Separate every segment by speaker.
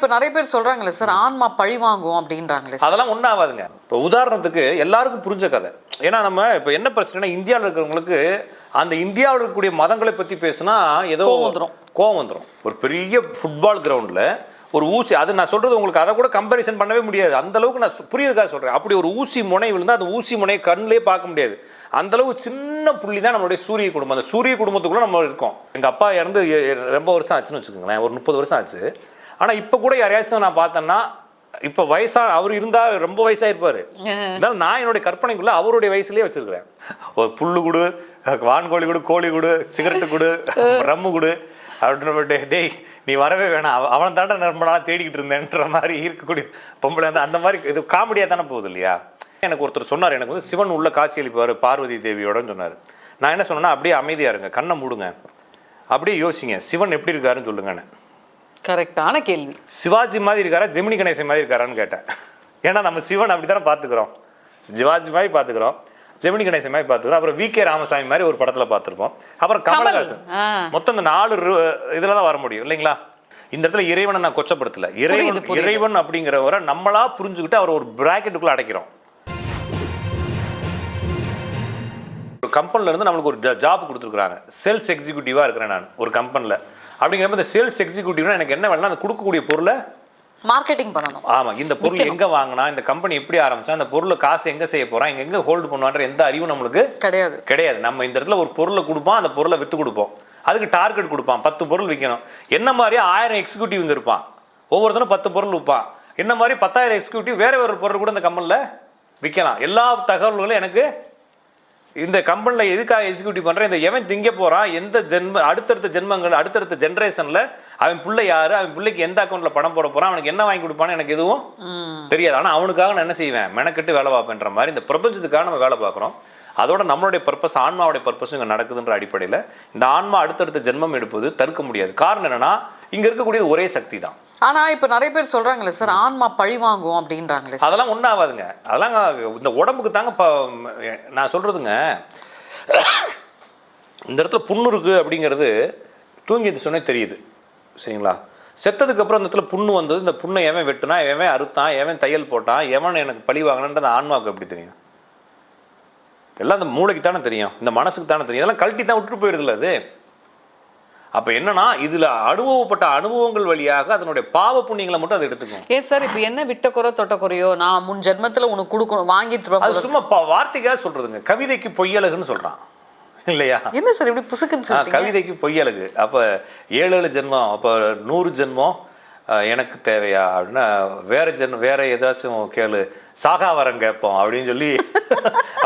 Speaker 1: இப்போ நிறைய பேர் சொல்றாங்களே சார், ஆன்மா பழி வாங்கும் அப்படின்றாங்களே.
Speaker 2: அதெல்லாம் ஒன்றும் ஆகாதுங்க. இப்போ உதாரணத்துக்கு எல்லாருக்கும் புரிஞ்ச கதை. ஏன்னா நம்ம இப்போ என்ன பிரச்சனைனா, இந்தியாவில் இருக்கிறவங்களுக்கு அந்த இந்தியாவில் இருக்கக்கூடிய மதங்களை பற்றி பேசுனா ஏதோ கோவம் வந்துடும். ஒரு பெரிய ஃபுட்பால் கிரவுண்டில் ஒரு ஊசி, அது நான் சொல்கிறது உங்களுக்கு அதை கூட கம்பேரிசன் பண்ணவே முடியாது. அந்த அளவுக்கு நான் புரியுதுக்காக சொல்கிறேன். அப்படி ஒரு ஊசி முனை விழுந்தால் அந்த ஊசி முனையை கண்ணிலே பார்க்க முடியாது. அந்த அளவுக்கு சின்ன புள்ளி தான் நம்மளுடைய சூரிய குடும்பம். அந்த சூரிய குடும்பத்துக்குள்ளே நம்ம இருக்கோம். எங்கள் அப்பா இறந்து ரொம்ப வருஷம் ஆச்சுன்னு வச்சுக்கோங்களேன், ஒரு 30 வருஷம் ஆச்சு. ஆனால் இப்போ கூட யாரையாச்சும் நான் பார்த்தேன்னா, இப்போ அவர் இருந்தால் ரொம்ப வயசாக இருப்பார். இருந்தாலும் நான் என்னுடைய கற்பனைக்குள்ளே அவருடைய வயசுலேயே வச்சுருக்கிறேன். ஒரு புல்லு கொடு, வான்கோழி கொடு, கோழி கொடு, சிகரெட்டு கொடு, ரம்மு கொடு அப்படின்ற, டேய் நீ வரவே வேணாம், அவனை தாண்ட ரொம்ப நாளாக தேடிக்கிட்டு இருந்தேன்ற மாதிரி இருக்கக்கூடிய பொம்பளை அந்த மாதிரி இது காமெடியாக தானே போகுது இல்லையா? எனக்கு ஒருத்தர் சொன்னார், எனக்கு வந்து சிவன் உள்ள காட்சி அளிப்பார் பார்வதி தேவியோடன்னு சொன்னார். நான் என்ன சொன்னேன்னா, அப்படியே அமைதியாக இருங்க, கண்ணை மூடுங்க, அப்படியே யோசிங்க, சிவன் எப்படி இருக்காருன்னு சொல்லுங்கன்னு.
Speaker 1: கரெக்டான கேள்வி.
Speaker 2: சிவாஜி மாதிரி இருக்காரா, ஜெமினி கணேசன் மாதிரி இருக்காரான்னு கேட்டேன். ஏன்னா நம்ம சிவன் அப்படி தானே பார்த்துக்கிறோம், சிவாஜி மாதிரி பார்த்துக்கிறோம், ஜெமினி கணேசன் மாதிரி பார்த்துக்கிறோம், அப்புறம் வி.கே. ராமசாமி மாதிரி ஒரு படத்தில் பார்த்துருப்போம், அப்புறம் கமலஹாசன். மொத்தம் இந்த 4 இதில் தான் வர முடியும் இல்லைங்களா? இந்த இடத்துல இறைவனை நான் கொச்சப்படுத்தல. இறைவன் அப்படிங்கிறவரை நம்மளா புரிஞ்சுக்கிட்டு அவர் ஒரு பிராக்கெட்டுக்குள்ள அடைக்கிறோம். ஒரு கம்பெனில இருந்து நம்மளுக்கு ஒரு ஜாப் கொடுத்துருக்காங்க, சேல்ஸ் எக்ஸிக்யூட்டிவா இருக்கிறேன் நான் ஒரு கம்பெனில. அப்படிங்கிறப்ப இந்த சேல்ஸ் எக்ஸிக்யூட்டிவ்னா எனக்கு என்ன வேணும்னா, அந்த கொடுக்கக்கூடிய பொருளை
Speaker 1: மார்க்கெட்டிங் பண்ணணும்.
Speaker 2: ஆமா, இந்த பொருள் எங்க வாங்கினா, இந்த கம்பெனி எப்படி ஆரம்பிச்சா, அந்த பொருளை காசு எங்க செய்ய போறான், எங்க ஹோல்டு பண்ணுவான்ற எந்த அறிவும் நம்மளுக்கு கிடையாது. நம்ம இந்த இடத்துல ஒரு பொருளை கொடுப்போம், அந்த பொருளை வித்து கொடுப்போம், அதுக்கு டார்கெட் கொடுப்பான், 10 பொருள் விற்கணும். என்ன மாதிரி 1000 எக்ஸிக்யூட்டிவ் இங்க இருப்பான், ஒவ்வொருத்தரும் 10 பொருள் விற்பான். என்ன மாதிரி 10,000 எக்ஸிக்யூட்டிவ் வேற ஒரு பொருள் கூட இந்த கம்பெனில விற்கலாம். எல்லா தகவல்களும் எனக்கு இந்த கம்பெனியில் எதுக்காக எக்ஸிக்யூட்டிவ் பண்ணுறேன், இந்த எவன் திங்க போகிறான், எந்த அடுத்தடுத்த ஜென்மங்கள், அடுத்தடுத்த ஜென்ரேஷனில் அவன் பிள்ளை யார், அவன் பிள்ளைக்கு எந்த அக்கௌண்ட்டில் பணம் போட போகிறான், அவனுக்கு என்ன வாங்கி கொடுப்பான்னு எனக்கு எதுவும் தெரியாது. ஆனால் அவனுக்காக நான் என்ன செய்வேன், மெனக்கெட்டு வேலை பார்ப்பேன்ற மாதிரி இந்த பிரபஞ்சத்துக்காக நம்ம வேலை பார்க்குறோம். அதோட நம்மளுடைய பர்பஸ், ஆன்மாவுடைய பர்பஸும் இங்கே நடக்குதுன்ற அடிப்படையில் இந்த ஆன்மா அடுத்தடுத்த ஜென்மம் எடுப்பது தடுக்க முடியாது. காரணம் என்னன்னா, இங்கே இருக்கக்கூடியது ஒரே சக்தி தான்.
Speaker 1: ஆனா இப்ப நிறைய பேர் சொல்றாங்களே சார், ஆன்மா பழி வாங்கும் அப்படின்றாங்களே.
Speaker 2: அதெல்லாம் ஒன்றும் ஆகாதுங்க. அதெல்லாம் இந்த உடம்புக்கு தாங்க. நான் சொல்றதுங்க, இந்த இடத்துல புண்ணு இருக்கு அப்படிங்கிறது தூங்கி சொன்னே தெரியுது சரிங்களா? செத்ததுக்கு அப்புறம் இந்த இடத்துல புண்ணு வந்தது, இந்த புண்ணை எவன் வெட்டுனா, எவன் அறுத்தான், எவன் தையல் போட்டான், எவன் எனக்கு பழி வாங்கினான்ற அந்த ஆன்மாவுக்கு எப்படி தெரியும்? எல்லாம் இந்த மூளைக்கு தானே தெரியும், இந்த மனசுக்கு தானே தெரியும். இதெல்லாம் கழட்டி தான் விட்டுட்டு போயிடுதுல்ல அது. அப்ப என்னன்னா, இதுல அனுபவப்பட்ட அனுபவங்கள் வழியாக அதனுடைய பாவ புண்ணியங்களை மட்டும் அதை எடுத்துக்கும்.
Speaker 1: ஏன் சார் இப்ப என்ன விட்ட குறை தொட்ட குறையோ, நான் முன் ஜென்மத்துல உனக்கு கொடுக்கணும் வாங்கிட்டு,
Speaker 2: அது சும்மா வார்த்தைக்காக சொல்றதுங்க. கவிதைக்கு பொய்யழகுன்னு சொல்றான் இல்லையா?
Speaker 1: என்ன சார் இப்படி புசுக்குன்னு சொல்றீங்க?
Speaker 2: கவிதைக்கு பொய்யழகு. அப்ப 7 ஜென்மம், அப்ப 100 ஜென்மம் எனக்கு தேவையா அப்படின்னா, வேற ஏதாச்சும் கேளு, சாகா வரம் கேட்போம் அப்படின்னு சொல்லி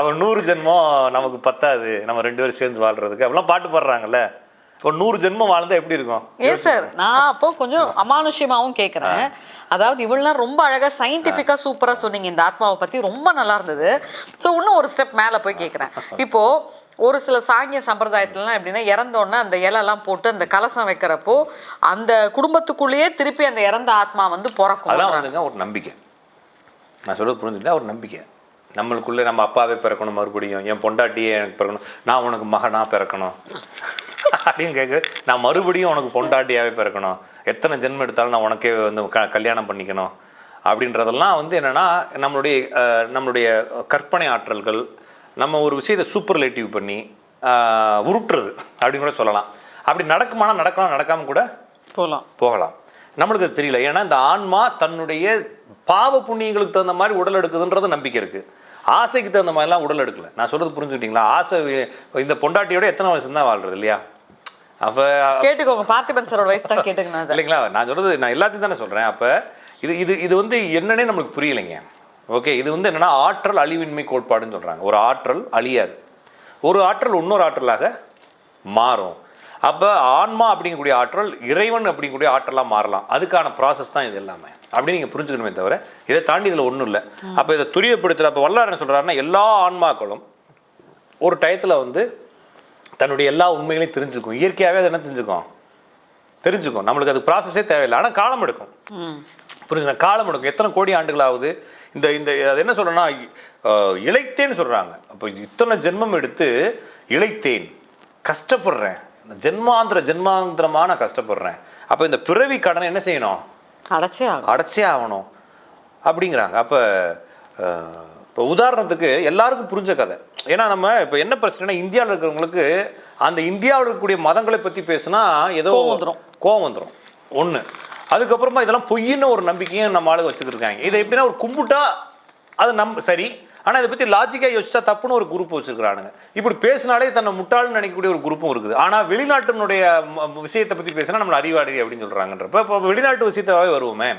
Speaker 2: அவன் 100 ஜென்மம் நமக்கு பத்தாது, நம்ம 2 பேரும் சேர்ந்து வாழ்றதுக்கு அப்படிலாம் பாட்டு பாடுறாங்கல்ல. ஒரு 100 ஜென்மம் வாழ்ந்தா எப்படி இருக்கும்?
Speaker 1: ஏன் சார், நான் அப்போ கொஞ்சம் அமானுஷ்யமாவும் கேட்குறேன். அதாவது இவ்வளவு ரொம்ப அழகா சயின்டிஃபிக்கா சூப்பரா சொன்னீங்க இந்த ஆத்மாவை பத்தி, ரொம்ப நல்லா இருந்தது. ஸோ இன்னும் ஒரு ஸ்டெப் மேல போய் கேட்குறேன். இப்போ ஒரு சில சாங்கிய சம்பிரதாயத்துலலாம் எப்படின்னா, இறந்தோடனே அந்த இலையெல்லாம் போட்டு அந்த கலசம் வைக்கிறப்போ அந்த குடும்பத்துக்குள்ளேயே திருப்பி அந்த இறந்த ஆத்மா வந்து பிறக்கும்.
Speaker 2: அதெல்லாம் வந்துங்க ஒரு நம்பிக்கை. நான் சொல்றது புரிஞ்சுட்டா, ஒரு நம்பிக்கை. நம்மளுக்குள்ளே நம்ம அப்பாவே பிறக்கணும், மறுபடியும் என் பொண்டாட்டியே எனக்கு பிறக்கணும், நான் உனக்கு மகனா பிறக்கணும் அப்படின்னு கேட்கு, நான் மறுபடியும் உனக்கு பொண்டாட்டியாவே பிறக்கணும், எத்தனை ஜென்மம் எடுத்தாலும் நான் உனக்கே வந்து கல்யாணம் பண்ணிக்கணும் அப்படின்றதெல்லாம் வந்து என்னன்னா, நம்மளுடைய கற்பனை ஆற்றல்கள், நம்ம ஒரு விஷயத்தை சூப்பர்லேட்டிவ் பண்ணி உருட்டுறது அப்படின்னு கூட சொல்லலாம். அப்படி நடக்குமானா நடக்கலாம், நடக்காம கூட போகலாம். நம்மளுக்கு அது தெரியல. ஏன்னா இந்த ஆன்மா தன்னுடைய பாவ புண்ணியங்களுக்கு தகுந்த மாதிரி உடல் எடுக்குதுன்றது நம்பிக்கை இருக்கு. ஆசைக்கு தகுந்த மாதிரிலாம் உடல் எடுக்கல. நான் சொல்றது புரிஞ்சுக்கிட்டீங்களா? ஆசை இந்த பொண்டாட்டியோட எத்தனை வருஷம் தான் வாழ்றது இல்லையா? அப்ப
Speaker 1: கேட்டுக்கோங்க, பார்த்திபன் சாரோட வயசு தான் கேட்டுங்க
Speaker 2: இல்லைங்களா? நான் சொல்றது நான் எல்லாத்தையும் தானே சொல்றேன். அப்ப இது வந்து என்னன்னே நம்மளுக்கு புரியலைங்க. ஓகே, இது வந்து என்னன்னா, ஆற்றல் அழிவின்மை கோட்பாடுன்னு சொல்றாங்க. ஒரு ஆற்றல் அழியாது, ஒரு ஆற்றல் இன்னொரு ஆற்றலாக மாறும். அப்ப ஆன்மா அப்படிங்கக்கூடிய ஆற்றல் இறைவன் அப்படிங்கக்கூடிய ஆற்றலாக மாறலாம். அதுக்கான ப்ராசஸ் தான் இது எல்லாமே அப்படின்னு நீங்க புரிஞ்சுக்கணுமே தவிர இதை தாண்டி இதுல ஒன்றும் இல்லை. அப்ப இதை துரியப்படுத்துற அப்ப வல்லார் என்ன சொல்றாருன்னா, எல்லா ஆன்மாக்களும் ஒரு டயத்துல வந்து தன்னுடைய எல்லா உண்மைகளையும் தெரிஞ்சுக்கும். இயற்கையாகவே அது என்ன தெரிஞ்சுக்கும். நம்மளுக்கு அது ப்ராசஸே தேவையில்லை. ஆனால் காலம் எடுக்கும். புரிஞ்சுங்க, காலம் எடுக்கும். எத்தனை கோடி ஆண்டுகள் ஆகுது. இந்த அது என்ன சொல்றேன்னா, இழைத்தேன்னு சொல்றாங்க. அப்போ இத்தனை ஜென்மம் எடுத்து இழைத்தேன், கஷ்டப்படுறேன், ஜென்மாந்திரமான கஷ்டப்படுறேன். அப்போ இந்த பிறவி கடனை என்ன செய்யணும்? அடைச்சே ஆகணும் அப்படிங்கிறாங்க. அப்போ இப்போ உதாரணத்துக்கு எல்லாருக்கும் புரிஞ்ச கதை. ஏன்னா நம்ம இப்போ என்ன பிரச்சனைனா இந்தியாவில் இருக்கிறவங்களுக்கு அந்த இந்தியாவில் இருக்கக்கூடிய மதங்களை பற்றி பேசுனா ஏதோ கோவம் வந்துடும் ஒன்று. அதுக்கப்புறமா இதெல்லாம் பொய்ன்னு ஒரு நம்பிக்கையும் நம்ம ஆளுங்க வச்சுக்கிருக்காங்க. இதை எப்படின்னா ஒரு கும்பிட்டா அது சரி, ஆனால் இதை பற்றி லாஜிக்காக யோசிச்சா தப்புன்னு ஒரு குரூப் வச்சுருக்கிறானுங்க. இப்படி பேசினாலே தன்னை முட்டாள்னு நினைக்கக்கூடிய ஒரு குரூப்பும் இருக்குது. ஆனால் வெளிநாட்டினுடைய விஷயத்தை பற்றி பேசினா நம்மளை அறிவாளி அப்படின்னு சொல்கிறாங்கன்றப்ப இப்போ வெளிநாட்டு விஷயத்தாவே வருவோமே.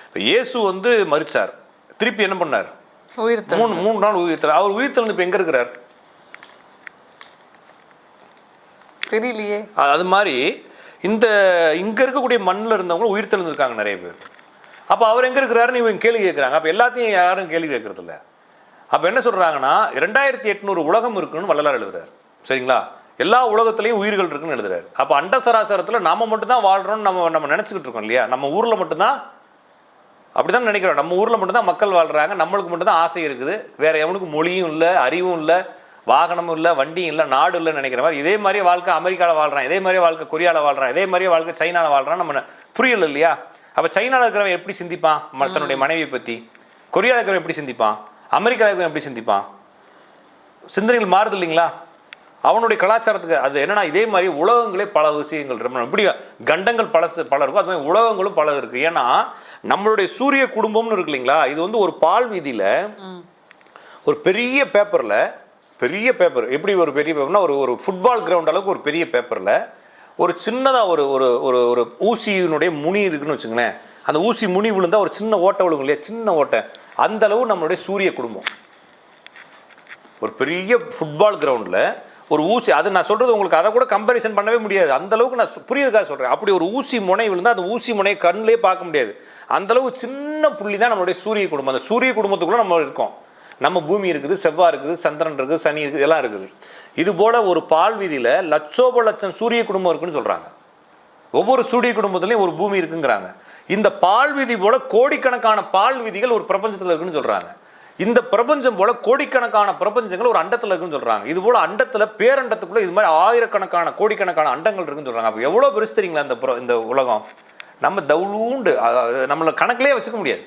Speaker 2: இப்போ இயேசு வந்து மரிச்சார், திருப்பி என்ன பண்ணார்? மூணு நாள் உயிர்த்தார். அவர் உயிர்த்தெழுந்து இப்போ எங்கே இருக்கிறார்
Speaker 1: தெரியலையே.
Speaker 2: அது மாதிரி இங்கே இருக்கக்கூடிய மண்ணில் இருந்தவங்களும் உயிர்த்தெழுந்திருக்காங்க நிறைய பேர். அப்போ அவர் எங்கே இருக்கிறாருன்னு இவங்க கேள்வி கேட்குறாங்க. அப்போ எல்லாத்தையும் யாரும் கேள்வி கேட்கறது இல்லை. அப்போ என்ன சொல்கிறாங்கன்னா 2800 உலகம் இருக்குன்னு வள்ளலார் எழுதுறாரு. சரிங்களா? எல்லா உலகத்துலேயும் உயிர்கள் இருக்குன்னு எழுதுறாரு. அப்போ அண்ட சராசரத்தில் நம்ம மட்டும்தான் வாழ்கிறோம்னு நம்ம நினச்சிக்கிட்டு இருக்கோம் இல்லையா? நம்ம ஊரில் மட்டும்தான் அப்படிதான் நினைக்கிறோம். நம்ம ஊரில் மட்டும்தான் மக்கள் வாழ்கிறாங்க, நம்மளுக்கு மட்டும்தான் ஆசை இருக்குது, வேற எவனுக்கு மொழியும் இல்லை, அறிவும் இல்லை, வாகனமும் இல்லை, வண்டியும் இல்லை, நாடு இல்லைன்னு நினைக்கிற மாதிரி இதே மாதிரியே வாழ்க்கை அமெரிக்காவில் வாழ்கிறான், இதே மாதிரியே வாழ்க்கை கொரியாவில் வாழ்கிறான், இதே மாதிரியே வாழ்க்கை சைனாவில் வாழ்கிறான். நம்ம புரியல இல்லையா? அப்போ சைனாவில் இருக்கிறவன் எப்படி சிந்திப்பான் தன்னுடைய மனைவியை பற்றி? கொரியாவில் இருக்கிறவன் எப்படி சிந்திப்பான்? அமெரிக்காவில் இருக்கிறவன் எப்படி சிந்திப்பான்? சிந்தனைகள் மாறுது இல்லைங்களா? அவனுடைய கலாச்சாரத்துக்கு அது என்னன்னா இதே மாதிரி உலகங்களே பல விஷயங்கள் ரொம்ப இப்படி கண்டங்கள் பல இருக்கும். அது மாதிரி உலகங்களும் பல இருக்கு. ஏன்னா நம்மளுடைய சூரிய குடும்பம்னு இருக்கு இல்லைங்களா? இது வந்து ஒரு பால் வீதியில ஒரு பெரிய பேப்பர்ல எப்படி ஒரு பெரிய பேப்பர்னா ஒரு ஃபுட்பால் கிரவுண்ட் அளவுக்கு ஒரு பெரிய பேப்பர்ல ஒரு சின்னதா ஒரு ஒரு ஒரு ஊசியினுடைய முனி இருக்குன்னு வச்சுங்களேன். அந்த ஊசி முனி விழுந்தா ஒரு சின்ன ஓட்டை விழுகும் இல்லையா? சின்ன ஓட்டை. அந்த அளவு நம்மளுடைய சூரிய குடும்பம் ஒரு பெரிய ஃபுட்பால் கிரவுண்ட்ல ஒரு ஊசி. அது நான் சொல்றது உங்களுக்கு அதை கூட கம்பேரிசன் பண்ணவே முடியாது. அந்த அளவுக்கு நான் புரியுதுக்காக சொல்றேன். அப்படி ஒரு ஊசி முனை விழுந்தா அந்த ஊசி முனையை கண்ணிலே பார்க்க முடியாது. அந்த அளவு சின்ன புள்ளி தான் நம்மளுடைய சூரிய குடும்பம். அந்த சூரிய குடும்பத்துக்குள்ள நம்ம இருக்கோம். நம்ம பூமி இருக்குது, செவ்வாய் இருக்குது, சந்திரன் இருக்குது, சனி இருக்குது, எல்லாம் இருக்குது. இது போல ஒரு பால் வீதியில லட்சம் சூரிய குடும்பம் இருக்குன்னு சொல்றாங்க. ஒவ்வொரு சூரிய குடும்பத்திலையும் ஒரு பூமி இருக்குங்கிறாங்க. இந்த பால் வீதி போல கோடிக்கணக்கான பால் வீதிகள் ஒரு பிரபஞ்சத்தில் இருக்குன்னு சொல்றாங்க. இந்த பிரபஞ்சம் போல கோடிக்கணக்கான பிரபஞ்சங்கள் ஒரு அண்டத்தில் இருக்குன்னு சொல்றாங்க. இது போல அண்டத்துல பேரண்டத்துக்குள்ள இது மாதிரி ஆயிரக்கணக்கான கோடிக்கணக்கான அண்டங்கள் இருக்குன்னு சொல்றாங்க. அப்போ எவ்வளவு பெருசு தெரியுங்களா இந்த உலகம்? நம்ம தவுளூண்டு நம்மளை கணக்கிலே வச்சுக்க முடியாது.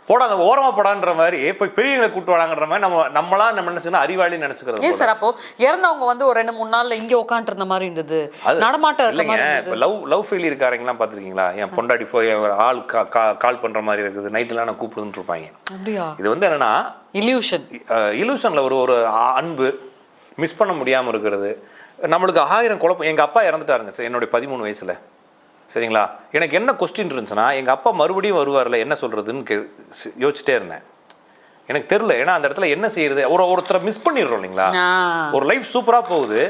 Speaker 2: போடாத ஓரமா போடான்ற மாதிரி போய் பெரியவங்களை கூட்டு வராங்கன்ற மாதிரி நம்மளா நம்ம நினைச்சுன்னா அறிவாளி நினைச்சுக்கிறது.
Speaker 1: ஏன் சார் அப்போ இறந்தவங்க வந்து ஒரு 2-3 நாள்ல இங்க உட்காந்துட்டு இருந்த மாதிரி இருந்தது, நடமாட்டம் இருந்த மாதிரி இருந்தது.
Speaker 2: லவ் ஃபெயிலியர் இருக்காருங்களாம் பாத்திருக்கீங்களா? என் பொண்டாடி போய் ஆள் கால் பண்ற மாதிரி இருக்குது, நைட்லாம் நான் கூப்பிடுன்னு இருப்பாங்க.
Speaker 1: அப்படியா? இது
Speaker 2: வந்து என்னன்னா இல்யூஷன்ல ஒரு அன்பு மிஸ் பண்ண முடியாம இருக்கிறது. நம்மளுக்கு 1000 குழப்பம். எங்க அப்பா இறந்துட்டாருங்க சார் என்னுடைய 13 வயசுல. சரிங்களா? எனக்கு என்ன கொஸ்டின் இருந்துச்சுன்னா எங்கள் அப்பா மறுபடியும் வருவார்ல, என்ன சொல்கிறதுன்னு யோசிச்சுட்டே இருந்தேன். எனக்கு தெரில. ஏன்னா அந்த இடத்துல என்ன செய்யறது, ஒருத்தரை மிஸ் பண்ணிடுறோம் இல்லைங்களா? ஒரு லைஃப் சூப்பராக போகுது.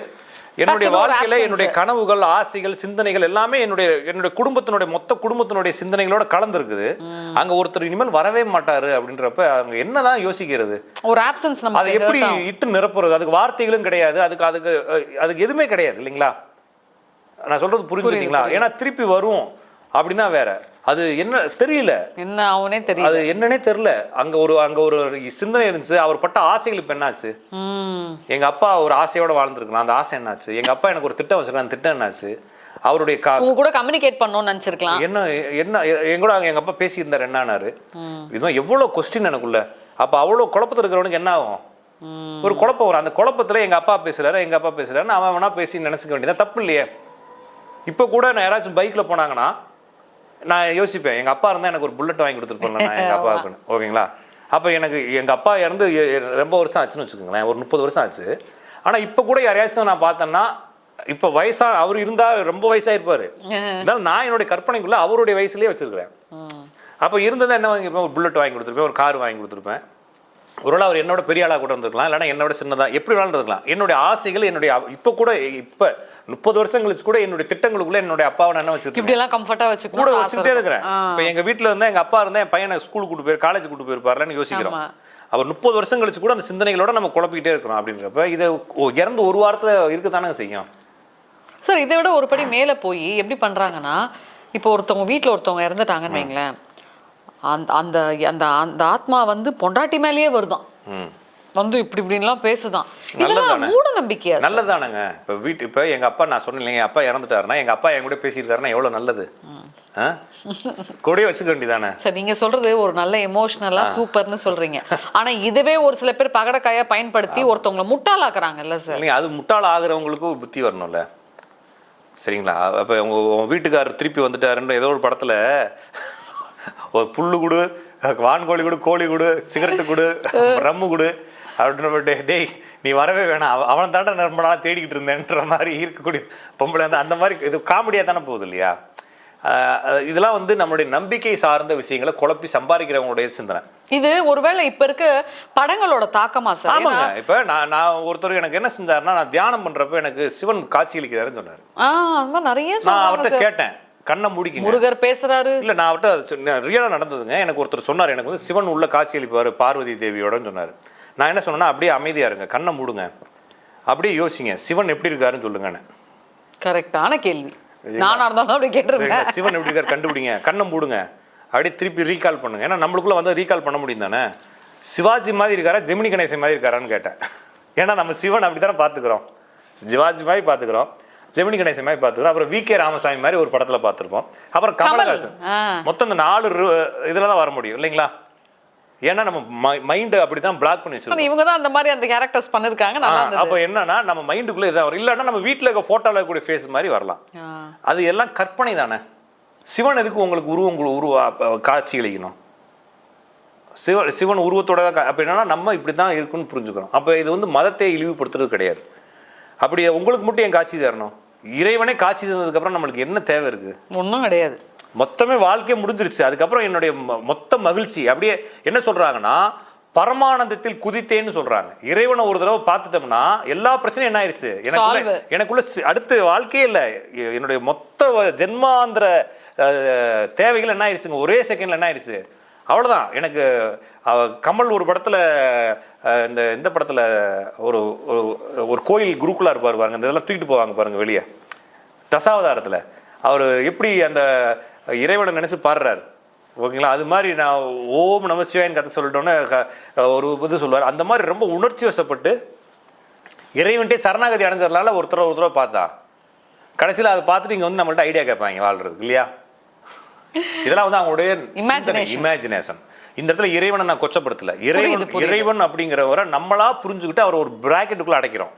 Speaker 2: என்னுடைய வாழ்க்கையில் என்னுடைய கனவுகள், ஆசைகள், சிந்தனைகள் எல்லாமே என்னுடைய மொத்த குடும்பத்தினுடைய சிந்தனைகளோட கலந்துருக்குது. அங்கே ஒருத்தர் இனிமேல் வரவே மாட்டாரு அப்படின்றப்ப அவங்க என்னதான் யோசிக்கிறது?
Speaker 1: ஒரு ஆப்சன்ஸ்.
Speaker 2: அதை எப்படி இட்டு நிரப்புறது? அதுக்கு வார்த்தைகளும் கிடையாது, அதுக்கு எதுவுமே கிடையாது இல்லைங்களா? நான் சொல்றது புரிஞ்சுட்டீங்களா? ஏன்னா திருப்பி வரும் அப்படின்னா வேற, அது என்ன தெரியல,
Speaker 1: என்ன அவனே தெரியல,
Speaker 2: அது என்னன்னே தெரியல. அங்க ஒரு சிந்தனை இருந்துச்சு. அவர் பட்ட ஆசைகள் இப்ப என்னாச்சு? எங்க அப்பா ஒரு ஆசையோட வாழ்ந்துருக்கலாம், அந்த ஆசை என்னாச்சு? எங்க அப்பா எனக்கு ஒரு திட்டம் வச்சிருக்காங்க, அந்த திட்டம் என்னாச்சு? அவருடைய
Speaker 1: கூட கம்யூனிகேட் பண்ணணும்னு நினைச்சிருக்கலாம்.
Speaker 2: என்ன எங்கூட எங்க அப்பா பேசியிருந்தாரு, என்னாரு? இதுதான் எவ்வளவு கொஸ்டின் எனக்குள்ள. அப்ப அவ்வளவு குழப்பத்தில் இருக்கிறவனுக்கு என்ன ஆகும்? ஒரு குழப்பம் வரும். அந்த குழப்பத்துல எங்க அப்பா பேசுறாரு அவன் வேணா பேசி நினைச்சுக்க வேண்டியதான், தப்பு இல்லையே? இப்போ கூட நான் யாராச்சும் பைக்கில் போனாங்கன்னா நான் யோசிப்பேன், எங்கள் அப்பா இருந்தால் எனக்கு ஒரு புல்லட் வாங்கி கொடுத்துருப்பேன்ல நான் எங்கள் அப்பாவுக்குன்னு. ஓகேங்களா? அப்போ எங்கள் அப்பா இறந்து ரொம்ப வருஷம் ஆச்சுன்னு வச்சுக்கோங்களேன், ஒரு 30 வருஷம் ஆச்சு. ஆனால் இப்போ கூட யாரையாச்சும் நான் பார்த்தேன்னா, இப்போ அவர் இருந்தால் ரொம்ப வயசாயிருப்பார். இருந்தாலும் நான் என்னுடைய கற்பனைக்குள்ளே அவருடைய வயசுலேயே வச்சுருக்கிறேன். அப்போ இருந்ததை என்ன வாங்கியிருப்பேன்? ஒரு புல்லட் வாங்கி கொடுத்துருப்பேன், ஒரு கார் வாங்கி கொடுத்துருப்பேன். ஒருவேளை அவர் என்னோட பெரிய ஆளாக கூட இருந்திருக்கலாம், இல்லைன்னா என்னோட சின்னதாக எப்படி வேணாலும். என்னுடைய ஆசைகள் இப்போ 30 வருஷம் கழிச்சு கூட என்னுடைய திட்டங்களுக்குள்ள என்னுடைய அப்பாவை என்ன வச்சுக்கிட்டே இருக்கிறேன். இப்போ எங்க வீட்டில் இருந்தால் எங்க அப்பா இருந்தால் என் பையனை ஸ்கூலுக்கு கூட்டு போய் காலேஜ் கூட்டு போயிருப்பாருன்னு யோசிக்கிறோம். அவர் 30 வருஷம் கழிச்சு கூட அந்த சிந்தனைகளோட நம்ம குழப்பிக்கிட்டே இருக்கிறோம். அப்படின்றப்ப இதை இறந்து ஒரு வாரத்தில் இருக்கத்தானே செய்யும்
Speaker 1: சார். இதை விட ஒரு படி மேலே போய் எப்படி பண்றாங்கன்னா, இப்போ வீட்டில் ஒருத்தவங்க இறந்துட்டாங்கன்னு வைங்களேன், அந்த அந்த அந்த ஆத்மா வந்து பொண்டாட்டி மேலேயே வருதான், வந்து இப்படின்லாம் பேசுதான். இதெல்லாம் மூட நம்பிக்கையா?
Speaker 2: நல்லதானுங்க. இப்போ எங்க அப்பா, நான் சொன்னேன் எங்க அப்பா இறந்துட்டாருன்னா, எங்க அப்பா என் கூட பேசியிருக்காருன்னா எவ்வளவு நல்லது. கூடயே வச்சுக்க வேண்டியதானே.
Speaker 1: சார் நீங்க சொல்றது ஒரு நல்ல எமோஷனலா சூப்பர்னு சொல்றீங்க. ஆனா இதுவே ஒரு சில பேர் பகடக்காயா பயன்படுத்தி ஒருத்தவங்களை முட்டாளாக்குறாங்கல்ல சார்.
Speaker 2: அது முட்டாள் ஆகுறவங்களுக்கு ஒரு புத்தி வரணும்ல. சரிங்களா? அப்போ உங்கள் வீட்டுக்காரர் திருப்பி வந்துட்டாருன்ற ஏதோ ஒரு படத்தில் ஒரு புல்லு கொடு, வான்கோழி கொடு, கோழி கொடு, சிகரெட்டு கொடு, ரம்மு கொடு அப்படின்ற டேய் நீ வரவே வேணாம், அவனை தாண்ட ரொம்ப நாளாக தேடிக்கிட்டு இருந்தேன்ற மாதிரி இருக்கக்கூடிய பொம்பளை வந்து அந்த மாதிரி இது காமெடியாக தானே போகுது இல்லையா? இதெல்லாம் வந்து நம்மளுடைய நம்பிக்கை சார்ந்த விஷயங்களை குழப்பி சம்பாதிக்கிறவங்களுடைய சிந்தனை. இது
Speaker 1: ஒருவேளை இப்ப இருக்க படங்களோட தாக்கமா சார்?
Speaker 2: ஆமாங்க. இப்ப நான் ஒருத்தர் எனக்கு என்ன செஞ்சாருன்னா, நான் தியானம் பண்றப்ப எனக்கு சிவன் காட்சி அளிக்கிறாருன்னு சொன்னாரு.
Speaker 1: நிறைய
Speaker 2: நான் அவர்கிட்ட கேட்டேன், கண்ணை முடிக்க
Speaker 1: முருகர் பேசுறாரு
Speaker 2: இல்ல, நான் அவர்கிட்ட ரியலா நடந்ததுங்க. எனக்கு ஒருத்தர் சொன்னார், எனக்கு வந்து சிவன் உள்ள காட்சி அளிப்பாரு பார்வதி தேவியோடன்னு சொன்னாரு. நான் என்ன சொன்னேன்னா, அப்படியே அமைதியா இருங்க, கண்ணை மூடுங்க, அப்படியே யோசிங்க, சிவன் எப்படி இருக்காருன்னு சொல்லுங்கன்னு.
Speaker 1: கரெக்டான கேள்வி. நானா இருந்தாலும் அப்படி கேட்டிருக்கேன்.
Speaker 2: சிவன் எப்படி இருக்காரு கண்டுபிடிங்க, கண்ணை மூடுங்க, அப்படியே திருப்பி ரீகால் பண்ணுங்க. ஏன்னா நம்மளுக்குள்ள வந்து ரீகால் பண்ண முடியும் தானே. சிவாஜி மாதிரி இருக்காரா, ஜெமினி கணேசன் மாதிரி இருக்காரான்னு கேட்டேன். ஏன்னா நம்ம சிவன் அப்படித்தானே பார்த்துக்கிறோம், சிவாஜி மாதிரி பார்த்துக்கிறோம், ஜெமினி கணேசன் மாதிரி பார்த்துக்கிறோம், அப்புறம் வி.கே. ராமசாமி மாதிரி ஒரு படத்தில் பார்த்துருப்போம், அப்புறம் கமல்ஹாசன். மொத்தம் இந்த 4 இதில் தான் வர முடியும் இல்லைங்களா? ஏன்னா நம்ம மைண்ட் அப்படி தான் பிளாக் பண்ணி வச்சிருக்கோம்.
Speaker 1: இவங்க தான் அந்த மாதிரி அந்த கேரக்டர்ஸ் பண்ணிருக்காங்க.
Speaker 2: அப்போ என்னன்னா நம்ம மைண்டுக்குள்ளே இதாக வரும். இல்லைன்னா நம்ம வீட்டில் இருக்க ஃபோட்டோவில் இருக்கக்கூடிய ஃபேஸ் மாதிரி வரலாம். அது எல்லாம் கற்பனை தானே. சிவன் எதுக்கு உங்களுக்கு காட்சி அளிக்கணும்? சிவன் உருவத்தோட அப்போ என்னன்னா நம்ம இப்படி தான் இருக்குன்னு புரிஞ்சுக்கிறோம். அப்போ இது வந்து மதத்தை இழிவுபடுத்துறது கிடையாது. அப்படி உங்களுக்கு மட்டும் என் காட்சி தரணும்? இறைவனே காட்சி தந்ததுக்கப்புறம் நம்மளுக்கு என்ன தேவை இருக்குது?
Speaker 1: ஒன்றும் கிடையாது.
Speaker 2: மொத்தமே வாழ்க்கையே முடிஞ்சிருச்சு. அதுக்கப்புறம் என்னுடைய மொத்த மகிழ்ச்சி அப்படியே என்ன சொல்றாங்கன்னா, பரமானந்தத்தில் குதித்தேன்னு சொல்றாங்க. இறைவனை ஒரு தடவை பார்த்துட்டோம்னா எல்லா பிரச்சனையும் என்ன ஆயிடுச்சு, எனக்குள்ள அடுத்து வாழ்க்கையே இல்லை, என்னுடைய மொத்த ஜென்மாந்திர தேவைகள் என்ன ஆயிடுச்சுங்க, ஒரே செகண்ட்ல என்ன ஆயிடுச்சு, அவ்வளோதான். எனக்கு கமல் ஒரு படத்தில் இந்த படத்தில் ஒரு கோயில் குருக்குள்ளா இருப்பார் பாருங்க, இந்த இதெல்லாம் தூக்கிட்டு போவாங்க பாருங்க வெளியே, தசாவதாரத்தில் அவர் எப்படி அந்த இறைவனை நினைச்சு பாடுறாரு ஓகேங்களா? அது மாதிரி நான் ஓம் நம சிவாயன் கதை சொல்லிட்டோன்னே ஒரு இது சொல்லுவார். அந்த மாதிரி ரொம்ப உணர்ச்சி வசப்பட்டு இறைவன்ட்டே சரணாகதி அடைஞ்சதுனால ஒருத்தர் பார்த்தா கடைசியில் அதை பார்த்துட்டு இங்கே வந்து நம்மள்ட்ட ஐடியா கேட்பாங்க வாழ்றதுக்கு இல்லையா? இதெல்லாம் வந்து அவங்களுடைய இமேஜினேஷன். இந்த இடத்துல இறைவனை நான் கொச்சப்படுத்தல. இறைவன் அப்படிங்கிறவரை நம்மளா புரிஞ்சுக்கிட்டு அவர் ஒரு பிராக்கெட்டுக்குள்ள அடைக்கிறோம்.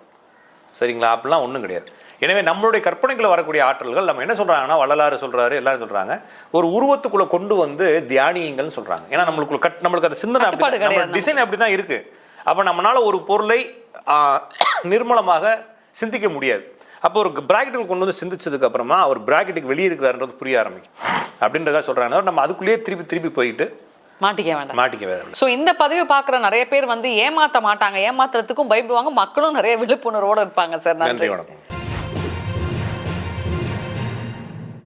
Speaker 2: சரிங்களா? அப்படிலாம் ஒன்றும் கிடையாது. எனவே நம்மளுடைய கற்பனைக்குள்ள வரக்கூடிய ஆற்றல்கள் நம்ம என்ன சொல்றாங்கன்னா, வள்ளலாறு சொல்றாரு, எல்லாரும் சொல்றாங்க, ஒரு உருவத்துக்குள்ள கொண்டு வந்து தியானியங்கள்னு சொல்றாங்க. ஏன்னா நம்மளுக்கு அந்த சிந்தனை டிசைன் அப்படிதான் இருக்கு. அப்ப நம்மளால ஒரு பொருளை நிர்மலமாக சிந்திக்க முடியாது. அப்போ ஒரு பிராக்கெட்டுக்கு கொண்டு வந்து சிந்திச்சதுக்கு அப்புறமா அவர் பிராக்கெட்டுக்கு வெளியே இருக்கிறாருன்றது புரிய ஆரம்பிக்கும் அப்படின்றத சொல்றாங்க. நம்ம அதுக்குள்ளேயே திருப்பி போயிட்டு மாட்டிக்க வேண்டாம்.
Speaker 1: ஸோ இந்த பதிவு பார்க்குற நிறைய பேர் வந்து ஏமாற்ற மாட்டாங்க, ஏமாத்துறதுக்கும் பயப்படுவாங்க, மக்களும் நிறைய விழிப்புணர்வோடு இருப்பாங்க சார். நன்றி.
Speaker 2: வணக்கம்.